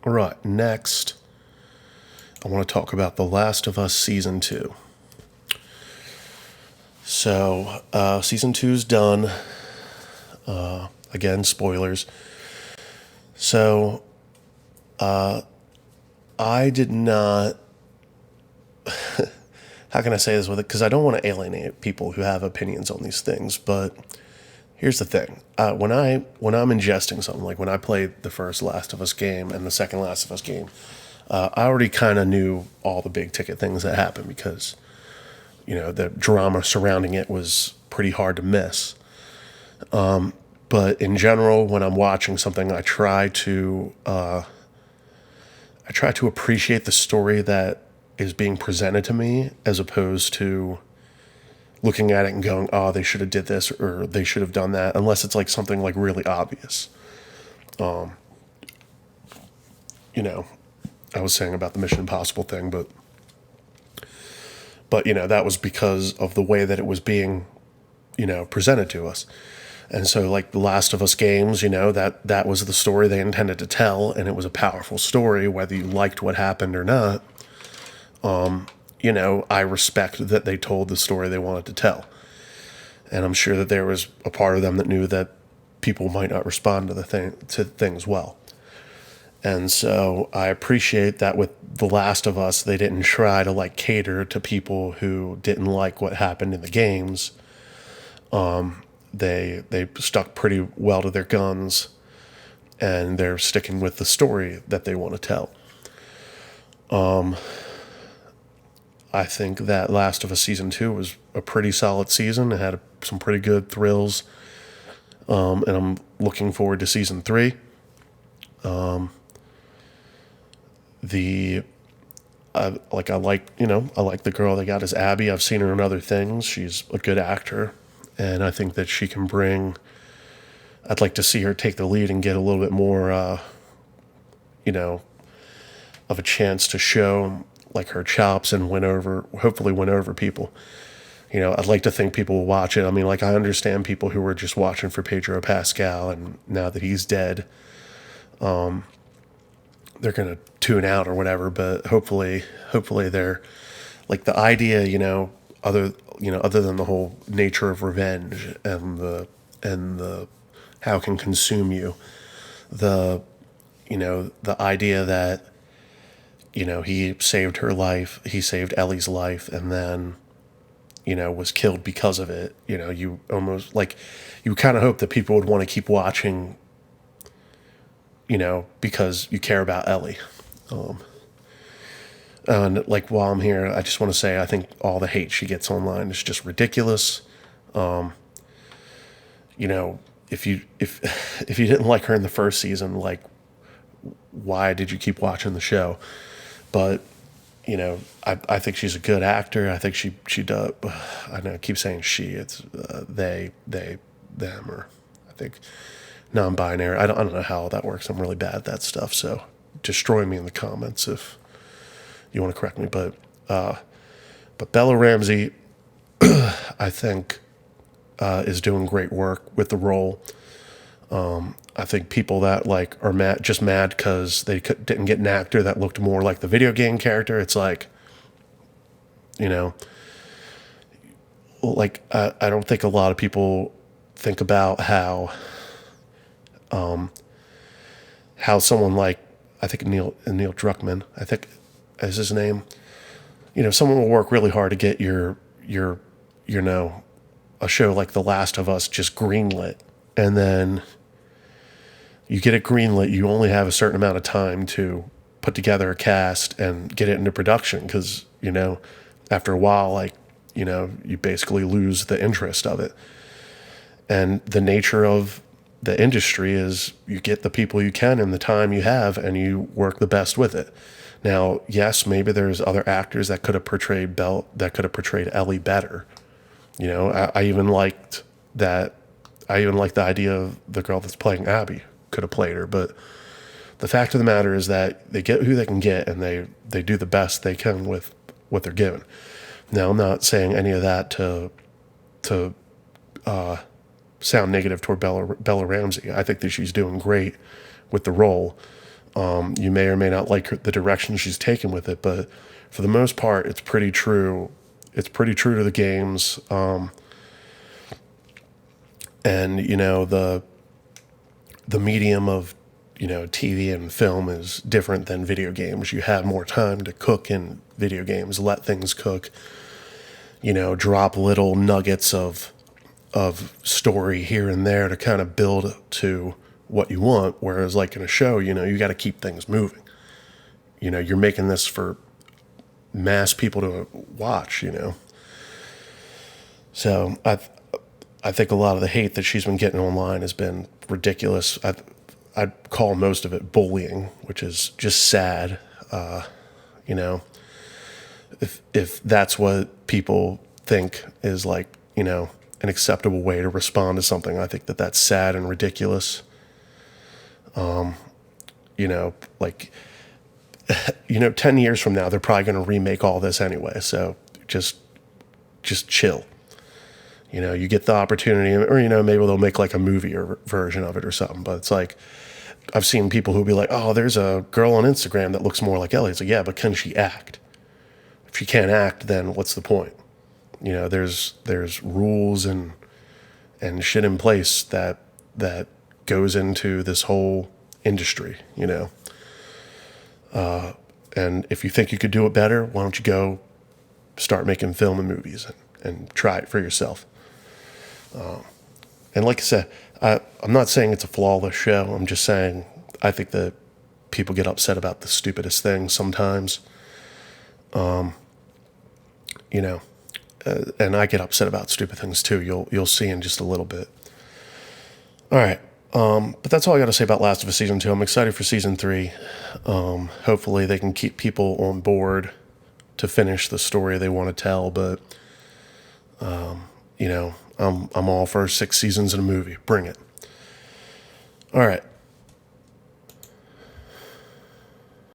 All right, next, I want to talk about The Last of Us Season 2. So, Season 2's done. Again, spoilers. So, I did not... How can I say this with it? Because I don't want to alienate people who have opinions on these things, but here's the thing. When I'm ingesting something, like when I played the first Last of Us game and the second Last of Us game, I already kind of knew all the big ticket things that happened because, the drama surrounding it was pretty hard to miss. But in general, when I'm watching something, I try to appreciate the story that is being presented to me, as opposed to looking at it and going, "Oh, they should have did this or they should have done that," unless it's like something like really obvious. I was saying about the Mission Impossible thing, but that was because of the way that it was being, presented to us. And so, like the Last of Us games, that was the story they intended to tell, and it was a powerful story, whether you liked what happened or not. I respect that they told the story they wanted to tell. And I'm sure that there was a part of them that knew that people might not respond to things well. And so I appreciate that with The Last of Us, they didn't try to cater to people who didn't like what happened in the games. They stuck pretty well to their guns, and they're sticking with the story that they want to tell. I think that Last of Us Season 2 was a pretty solid season. It had some pretty good thrills. And I'm looking forward to Season 3. I like the girl they got as Abby. I've seen her in other things. She's a good actor. And I think that she can I'd like to see her take the lead and get a little bit more, of a chance to show her chops and hopefully win over people. I'd like to think people will watch it. I mean, I understand people who were just watching for Pedro Pascal, and now that he's dead, they're going to tune out or whatever, but hopefully they're the idea, other than the whole nature of revenge and the how it can consume you, the idea that, he saved her life, he saved Ellie's life, and then, was killed because of it. You almost you kind of hope that people would want to keep watching, because you care about Ellie. And while I'm here, I just want to say I think all the hate she gets online is just ridiculous. If you didn't like her in the first season, why did you keep watching the show? But I think she's a good actor. I think she does. I know I keep saying she. It's they, them, or I think non-binary. I don't know how that works. I'm really bad at that stuff. So destroy me in the comments if you want to correct me. But Bella Ramsey, I think, is doing great work with the role. I think people that are mad because they didn't get an actor that looked more like the video game character. It's I don't think a lot of people think about how someone I think Neil Druckmann, I think is his name. Someone will work really hard to get your a show like The Last of Us just greenlit, and then you get it greenlit, you only have a certain amount of time to put together a cast and get it into production because, after a while, you basically lose the interest of it. And the nature of the industry is you get the people you can in the time you have and you work the best with it. Now, yes, maybe there's other actors that could have portrayed Ellie better. I even liked that. I even liked the idea of the girl that's playing Abby could have played her, but the fact of the matter is that they get who they can get, and they do the best they can with what they're given. Now, I'm not saying any of that to sound negative toward Bella Ramsey. I think that she's doing great with the role. You may or may not like the direction she's taken with it, but for the most part, it's pretty true. It's pretty true to the games. And the medium of TV and film is different than video games. You have more time to cook in video games, let things cook, drop little nuggets of story here and there to kind of build to what you want. Whereas like in a show, you got to keep things moving. You're making this for mass people to watch, So I think a lot of the hate that she's been getting online has been ridiculous. I'd call most of it bullying, which is just sad. You know, if that's what people think is like, an acceptable way to respond to something, I think that that's sad and ridiculous. Like, 10 years from now, they're probably going to remake all this anyway. So just chill. You get the opportunity, or, maybe they'll make like a movie or version of it or something. But it's like, I've seen people who be like, oh, there's a girl on Instagram that looks more like Ellie. It's like, yeah, but can she act? If she can't act, then what's the point? There's rules and shit in place that goes into this whole industry, and if you think you could do it better, why don't you go start making film and movies and try it for yourself. And like I said, I'm not saying it's a flawless show. I'm just saying I think that people get upset about the stupidest things sometimes. And I get upset about stupid things too. You'll see in just a little bit. All right. But that's all I got to say about Last of Us Season 2. I'm excited for Season 3. Hopefully they can keep people on board to finish the story they want to tell. But, I'm all for 6 seasons in a movie. Bring it. All right.